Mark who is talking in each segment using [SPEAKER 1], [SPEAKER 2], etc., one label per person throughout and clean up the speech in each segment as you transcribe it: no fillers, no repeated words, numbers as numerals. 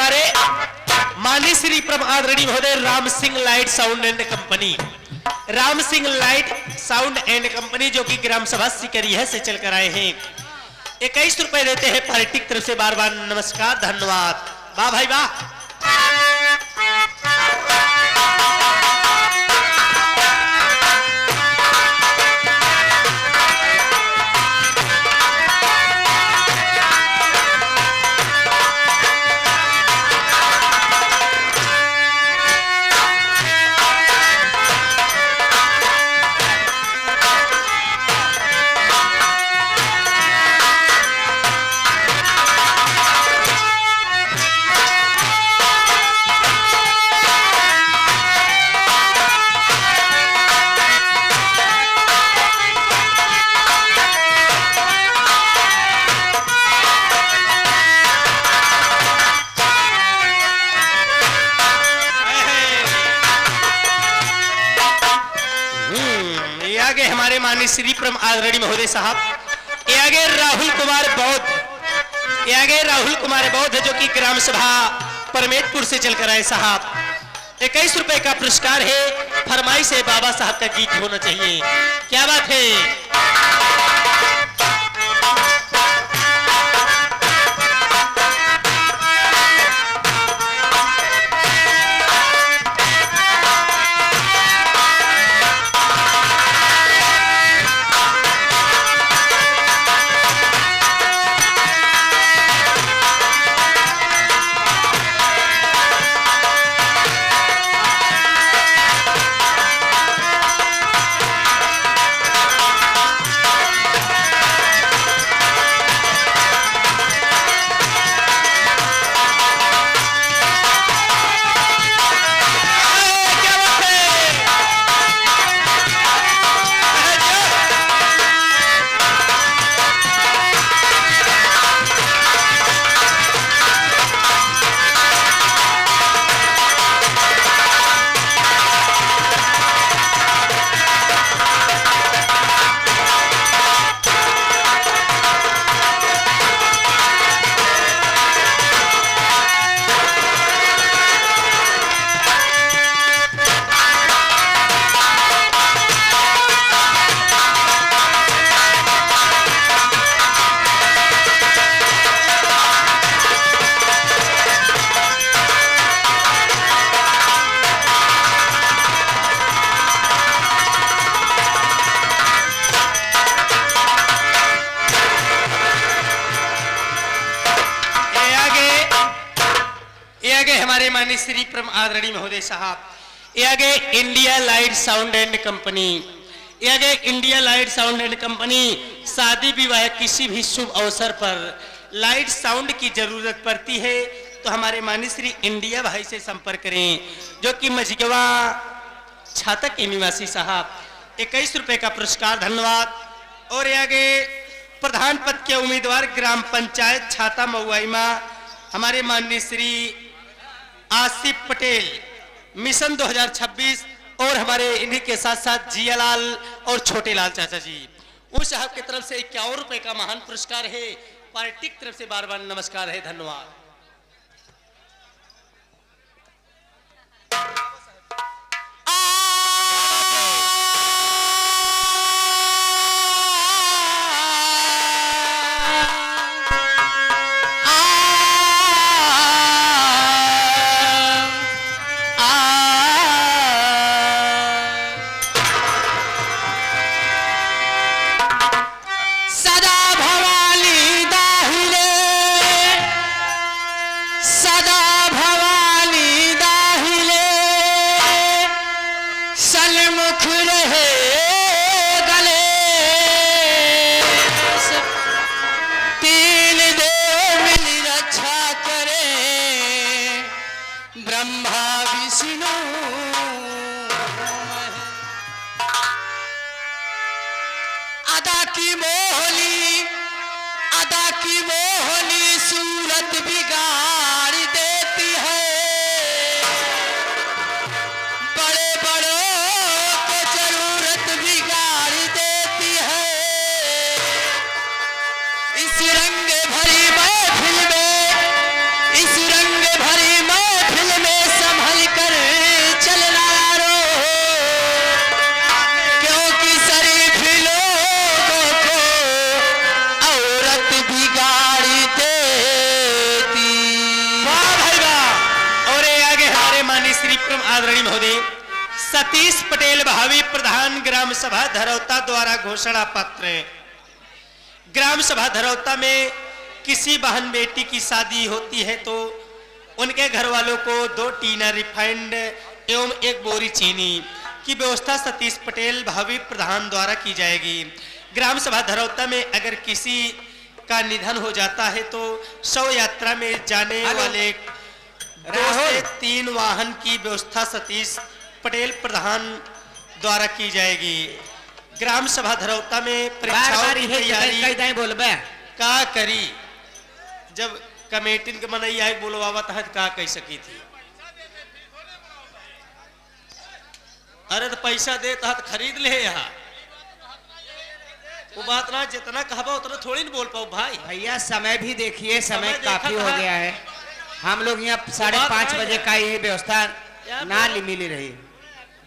[SPEAKER 1] हमारे माननीय श्री परम आदरणीय महोदय Ram Singh light sound and company, Ram Singh light sound and company जो कि ग्राम सभा सिकरिया से चल कर आए हैं। 21 रुपए देते हैं पार्टी की तरफ से। बार बार नमस्कार, धन्यवाद। वाह भाई वाह। आगे हमारे माननीय श्री परम आदरणीय महोदय साहब, ये आगे राहुल कुमार बौद्ध, ये आगे राहुल कुमार बौद्ध जो कि ग्राम सभा परमेतपुर से चलकर आए साहब। 21 रुपए का पुरस्कार है। फरमाइश है बाबा साहब का गीत होना चाहिए। क्या बात है। हमारे माननीय श्री परम आदरणीय महोदय साहब, ये आगे India light sound and company, ये आगे India light sound and company शादी विवाह किसी भी शुभ अवसर पर लाइट साउंड की जरूरत पड़ती है तो हमारे माननीय श्री इंडिया भाई से संपर्क करें जो कि मझगवा छाता के निवासी साहब। 21 रुपए का पुरस्कार, धन्यवाद। और ये आगे प्रधान पद के उम्मीदवार ग्राम पंचायत छाता मऊआईमा हमारे माननीय श्री आसिफ पटेल, मिशन 2026, और हमारे इन्हीं के साथ साथ जियालाल और छोटे लाल चाचा जी, उस साहब की तरफ से 51 रुपए का महान पुरस्कार है। पार्टी की तरफ से बार बार नमस्कार है, धन्यवाद।
[SPEAKER 2] ब्रह्मा विष्णु अदा की मोहनी सूरत बिगाड़ दे।
[SPEAKER 1] श्री परम आदरणीय महोदय सतीश पटेल भावी प्रधान ग्राम सभा धरौता द्वारा घोषणा पत्र। ग्राम सभा धरौता में किसी बहन बेटी की शादी होती है तो उनके घर वालों को 2 टीना रिफाइंड एवं 1 बोरी चीनी की व्यवस्था सतीश पटेल भावी प्रधान द्वारा की जाएगी। ग्राम सभा धरौता में अगर किसी का निधन हो जाता है तो शव यात्रा में जाने वाले 2 से 3 वाहन की व्यवस्था सतीश पटेल प्रधान द्वारा की जाएगी। ग्राम सभा धरौता में परीक्षाओं की तैयारी
[SPEAKER 2] बोलबे
[SPEAKER 1] का करी जब कमेटी के मनई आई बोलवावा था का कह सकी थी। अरे तो पैसा दे तहत खरीद ले यहाँ वो बात ना जितना कहबा उतना थोड़ी नहीं बोल पाओ भाई।
[SPEAKER 2] भैया समय भी देखिए, समय
[SPEAKER 1] देखा
[SPEAKER 2] काफी हो
[SPEAKER 1] था।
[SPEAKER 2] गया है। हम लोग यहाँ 5:30 बजे का ये व्यवस्था ना मिली रही।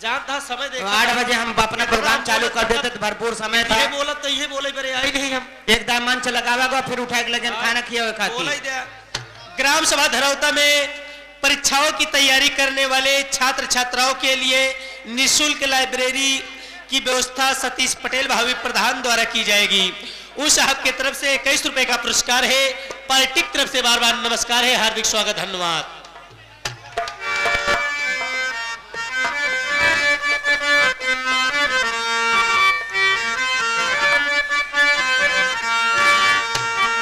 [SPEAKER 1] जानता समय
[SPEAKER 2] तो
[SPEAKER 1] देखा
[SPEAKER 2] 8 बजे हम अपना प्रोग्राम चालू कर देते तो भरपूर समय था।
[SPEAKER 1] ये बोला तो ये बोले बरे आई नहीं हम
[SPEAKER 2] एकदम मंच लगावा फिर उठा के लगन खाना किया हुआ खाती।
[SPEAKER 1] बोला ही दिया। ग्राम सभा धरौता में परीक्षाओं की तैयारी करने वाले छात्र छात्राओं के लिए निःशुल्क लाइब्रेरी की व्यवस्था सतीश पटेल भावी प्रधान द्वारा की जाएगी। उस साहब की तरफ से 21 रुपए का पुरस्कार है। पार्टी की तरफ से बार बार नमस्कार है, हार्दिक स्वागत, धन्यवाद।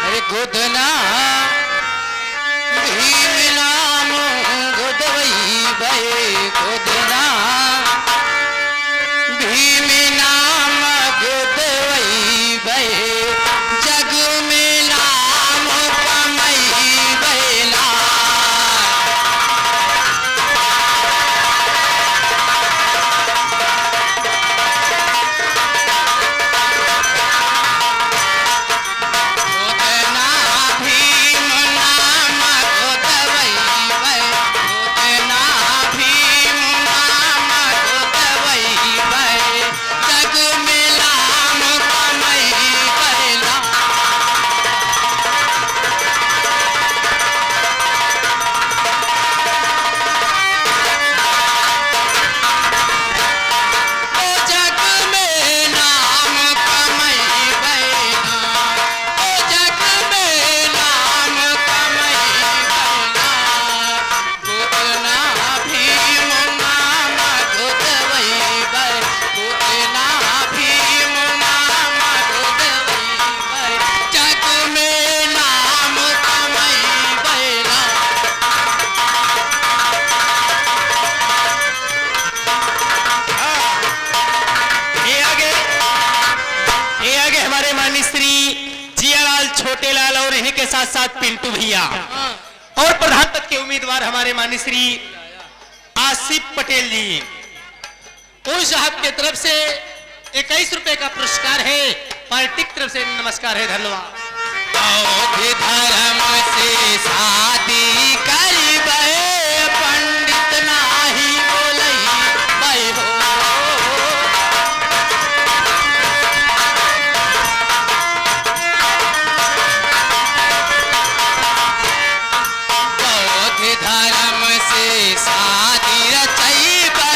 [SPEAKER 2] अरे गोदना भीम नाम गोदवई भय गोदना भीम नाम गोदवई भय जग में नाम कमई भयला।
[SPEAKER 1] छोटे लाल और इन्हीं के साथ साथ पिंटू भैया और प्रधान पद के उम्मीदवार हमारे माननीय श्री आसिफ पटेल जी। उस साहब की तरफ से 21 रुपए का पुरस्कार है। पार्टी की तरफ से नमस्कार है, धन्यवाद।
[SPEAKER 2] धर्म से शादी करिबे पंडित नाही बोलई बई हो। धर्म से शादी रचैबे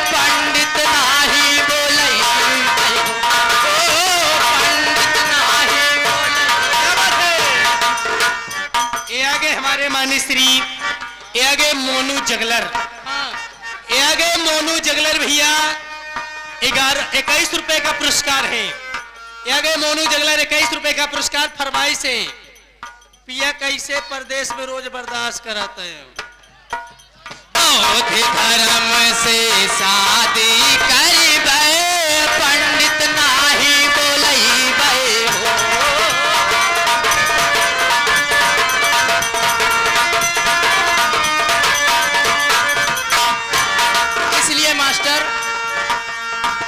[SPEAKER 2] पंडित नाही बोलई बई हो। पंडित नाही बोलई।
[SPEAKER 1] ये आगे हमारे माननीय श्री ये आगे मोनू जगलर, ये आगे मोनू जगलर भैया 21 रुपए का पुरस्कार है। ये आगे मोनू जगलर 21 रुपए का पुरस्कार फरमाइश है। पिया कैसे परदेश में रोज बर्दाश्त कराते हैं।
[SPEAKER 2] धर्म से शादी करिबे पंडित नाही बोलई बई हो। इसलिए मास्टर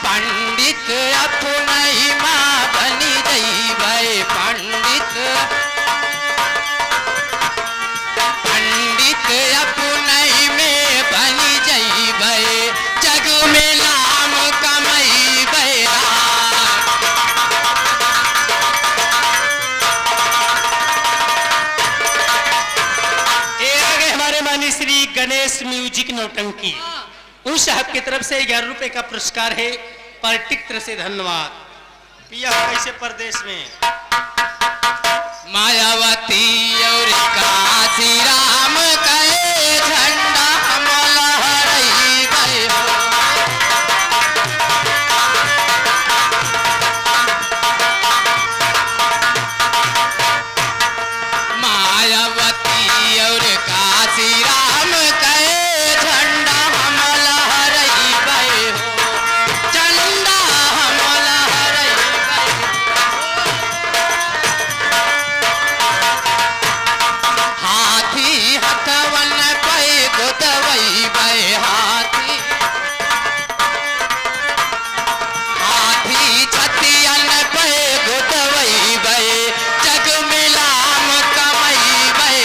[SPEAKER 2] पंडित अपनई माँ बनी जइबे। पंडित अपनई में बनी जइबे जग में नाम कमइबे।
[SPEAKER 1] ये आगे हमारे माननीय श्री गणेश म्यूजिक नौटंकी, उन साहब की तरफ से 11 रुपए का पुरस्कार है, पार्टी की तरफ से धन्यवाद। पिया कैसे परदेश में
[SPEAKER 2] मायावती और काशी राम कहे झंडा हम लहराई गए हो। मायावती और काशी राम कहे झंडा हम लहराई गए हो, झंडा हम लहराई गए हो। हाथी हथवन पे गुदवई गए, हाथी हाथी छतियन पे गुदवई गए, जग मिलाम कमई गए।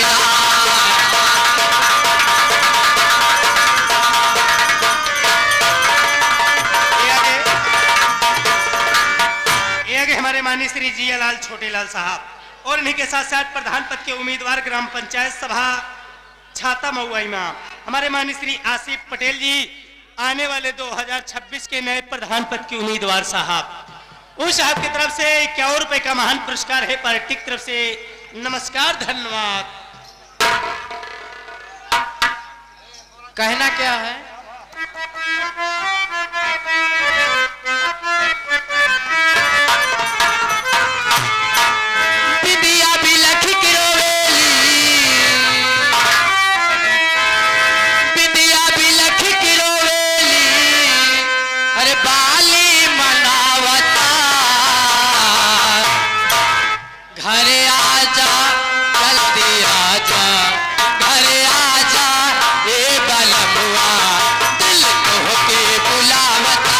[SPEAKER 1] ये आगे हमारे माननीय श्री जियालाल छोटेलाल साहब और इन्हीं के साथ साथ प्रधान पद के उम्मीदवार ग्राम पंचायत सभा छाता महुआई में हमारे माननीय श्री आसिफ पटेल जी, आने वाले 2026 के नए प्रधान पद के उम्मीदवार साहब। उस साहब की तरफ से 51 रुपए का महान पुरस्कार है, पार्टी की तरफ से नमस्कार धन्यवाद।
[SPEAKER 2] कहना क्या है? बिंदिया बिलख के रोवेली, बिंदिया बिलख के रोवेली, अरे बाली मनावता, घरे आजा जल्दी आजा, घरे आजा ए बलमुआ, दिल तोहके बुलावता।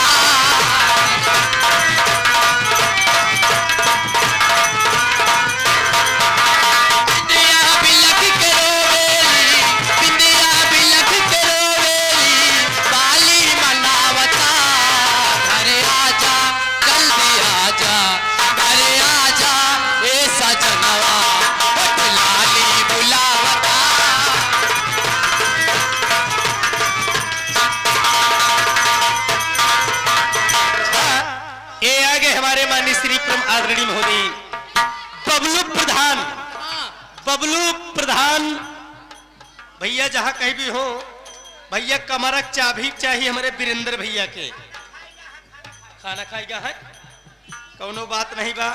[SPEAKER 2] बिंदिया बिलख के रोवेली, बिंदिया बिलख के रोवेली, बाली मनावता, घरे आजा जल्दी आजा, घरे आजा ए सजनवा, होठ लाली बुलावता।
[SPEAKER 1] ये आगे हमारे माननीय श्री परम आदरणीय महोदय बबलू प्रधान, बबलू प्रधान भैया जहां कहीं भी हो, भैया कमरक चाबी चाहिए हमारे वीरेंद्र भैया के। खाना खाएगा है कौनो बात नहीं बा।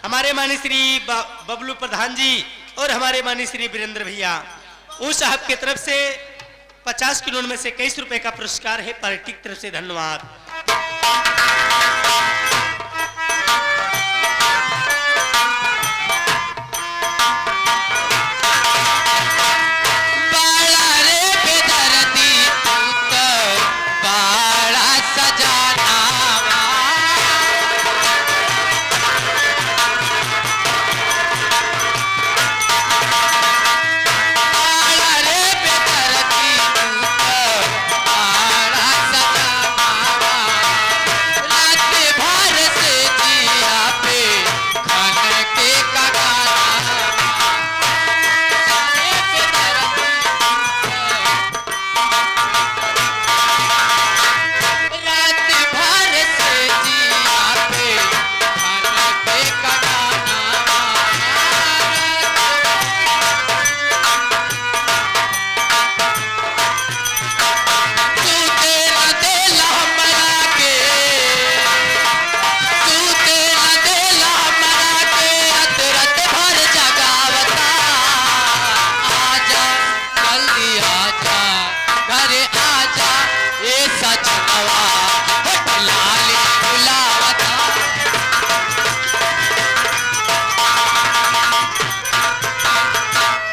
[SPEAKER 1] हमारे माननीय श्री बबलू प्रधान जी और हमारे माननीय श्री वीरेंद्र भैया, उस साहब की तरफ से 50 किलो में से 21 रुपए का पुरस्कार है, पार्टी की तरफ से धन्यवाद।
[SPEAKER 2] बाड़ा रे बेदर्दी तू तो बाड़ा सजानावा, बाड़ा रे बेदर्दी तू तो बाड़ा सजानावा, रात भर से जिया पे खाने के कगाना। रात भर से जिया पे खाने के कगाना। सूते न देला हमरा के, सूते न देला हमरा के, रत रत भर जगावता। आजा जल्दी आजा, घरे आजा ए सजनवा, होठ लाली बुलावता।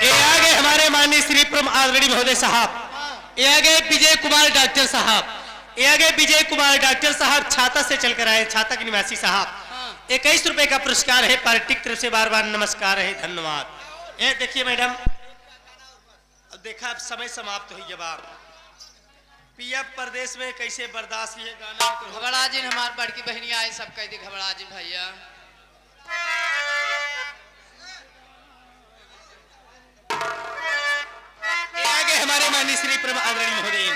[SPEAKER 1] ये आगे हमारे माननीय श्री परम आदरणीय महोदय साहब, ये आगे विजय कुमार डॉक्टर साहब, ये आगे विजय कुमार डॉक्टर साहब छाता से चलकर आए, छाता के निवासी साहब। 21 रुपए का पुरस्कार है, पार्टी की तरफ से बार बार नमस्कार है, धन्यवाद। ये देखिए मैडम, अब देखा अब समय समाप्त हुई, जवाब पिया परदेश में कैसे बर्दाश्त ये गाना।
[SPEAKER 3] घबरा जिन हमार बड़की बहनी आए सब कह दी घबरा जिन भैया।
[SPEAKER 1] ये आगे हमारे माननीय श्री परम आदरणीय महोदय,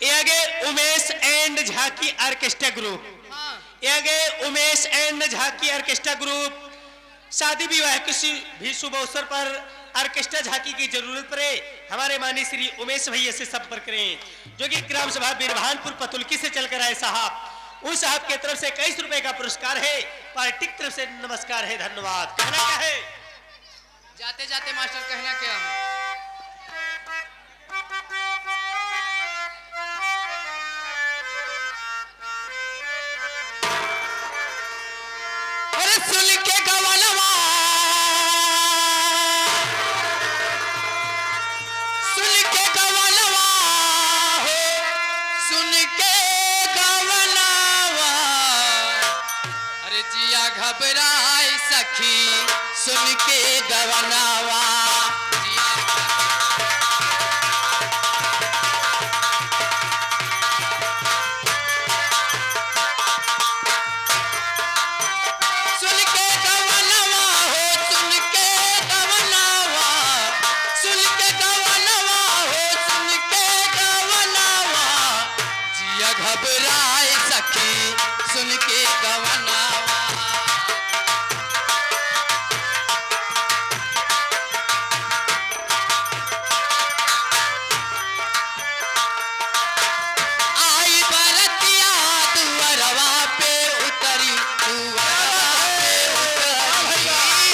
[SPEAKER 1] ये आगे उमेश एंड झाकी ऑर्केस्ट्रा ग्रुप,
[SPEAKER 3] हाँ
[SPEAKER 1] ये आगे उमेश एंड झाकी ऑर्केस्ट्रा ग्रुप शादी विवाह किसी भी शुभ अवसर पर ऑर्केस्ट्रा झाकी की जरूरत पड़े हमारे माननीय श्री उमेश भैया से संपर्क करें, जो कि ग्राम सभा बीरभानपुर पतुलकी से चलकर आए साहब। उन साहब के तरफ से 21 रुपए का पुरस्कार है, पार्टी की तरफ से नमस्कार है, धन्यवाद। कहना क्या है?
[SPEAKER 3] जाते जाते मास्टर कहना क्या है?
[SPEAKER 2] अरे सुन के गवनवा, सुन के गवनवा हो, सुन के गवनवा। अरे जिया घबराए सखी सुन के गवनवा। सुन के गवनवा हो, सुन के गवनवा, सुन के गवनवा हो, सुन के गवनवा। जिया घबराए सखी सुन के गवनवा। आई बरतिया दुअरवा पे उतरी, दुअरवा पे उतरी। आई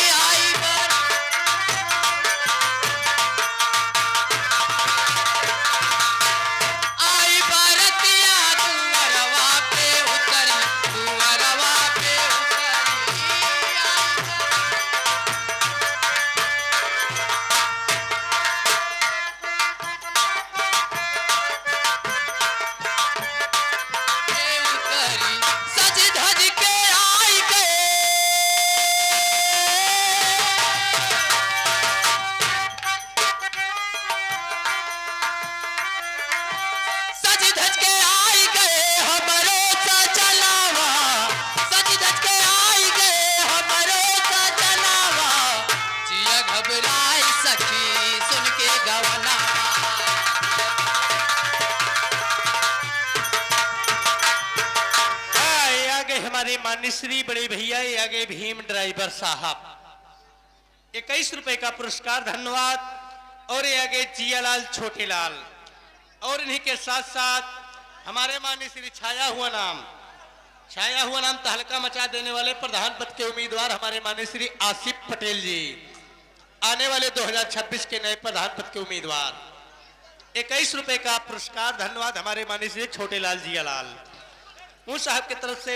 [SPEAKER 2] आई बरतिया दुअरवा पे उतरी, दुअरवा पे उतरी। सज धज के आई गए, सज धज के आई गए हमरो सजनावा। सज धज के आई गए हमरो सजनावा। जिया घबराए सखी सुन के गवनवा।
[SPEAKER 1] ये आगे हमारे माननीय श्री बड़े भैया, ये आगे भीम ड्राइवर साहब 21 रुपए का पुरस्कार, धन्यवाद। और ये आगे जियालाल छोटेलाल, और इन्हीं के साथ साथ हमारे माननीय श्री छाया हुआ नाम तहलका मचा देने वाले प्रधान पद के उम्मीदवार हमारे माननीय श्री आसिफ पटेल जी, आने वाले 2026 के नए प्रधान पद के उम्मीदवार। 21 रुपए का पुरस्कार, धन्यवाद हमारे माननीय श्री छोटेलाल जियालाल। उन साहब की तरफ से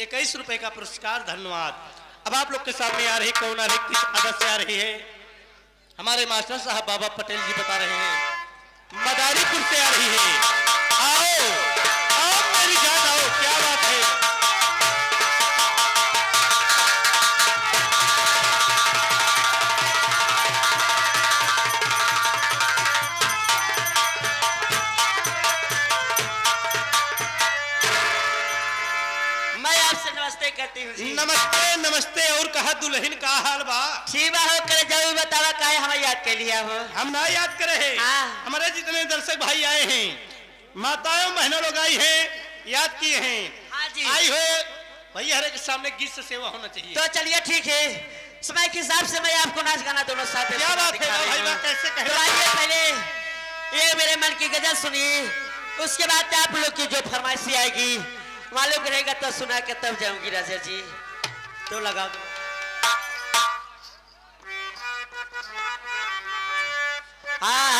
[SPEAKER 1] 21 रुपए का पुरस्कार, धन्यवाद। अब आप लोग के सामने आ रही कौन आ रही, किस अदद से आ रही है, हमारे मास्टर साहब बाबा पटेल जी बता रहे हैं, मदारीपुर से आ रही है। आओ आओ मेरी जान आओ, क्या बात है।
[SPEAKER 4] मैं आपसे नमस्ते करती हूँ जी।
[SPEAKER 1] नमस्ते नमस्ते। और कहा दुल्हन का हाल बा?
[SPEAKER 4] शिवा हो कर जरूर बतावा काहे हमें याद कर लिया हो।
[SPEAKER 1] हम ना याद करे हैं,
[SPEAKER 4] हाँ।
[SPEAKER 1] हमारे जितने दर्शक भाई आए हैं, माताओं बहनों लोग आई हैं, याद किए हैं।
[SPEAKER 4] हाँ जी।
[SPEAKER 1] आई हो भैया, हरे के सामने गीत से सेवा होना चाहिए।
[SPEAKER 4] तो चलिए ठीक है, समय के हिसाब से मैं आपको नाच गाना दोनों साथ
[SPEAKER 1] क्या बात है भाई, वाह, कैसे कह
[SPEAKER 4] तो
[SPEAKER 1] रहे
[SPEAKER 4] आइए
[SPEAKER 1] हो?
[SPEAKER 4] पहले ये मेरे मन की गजल सुनिए, उसके बाद आप लोग की जो फरमाइशी आएगी मालूम रहेगा तो सुना के तब जाऊंगी राजा जी। तो लगा दो। हाँ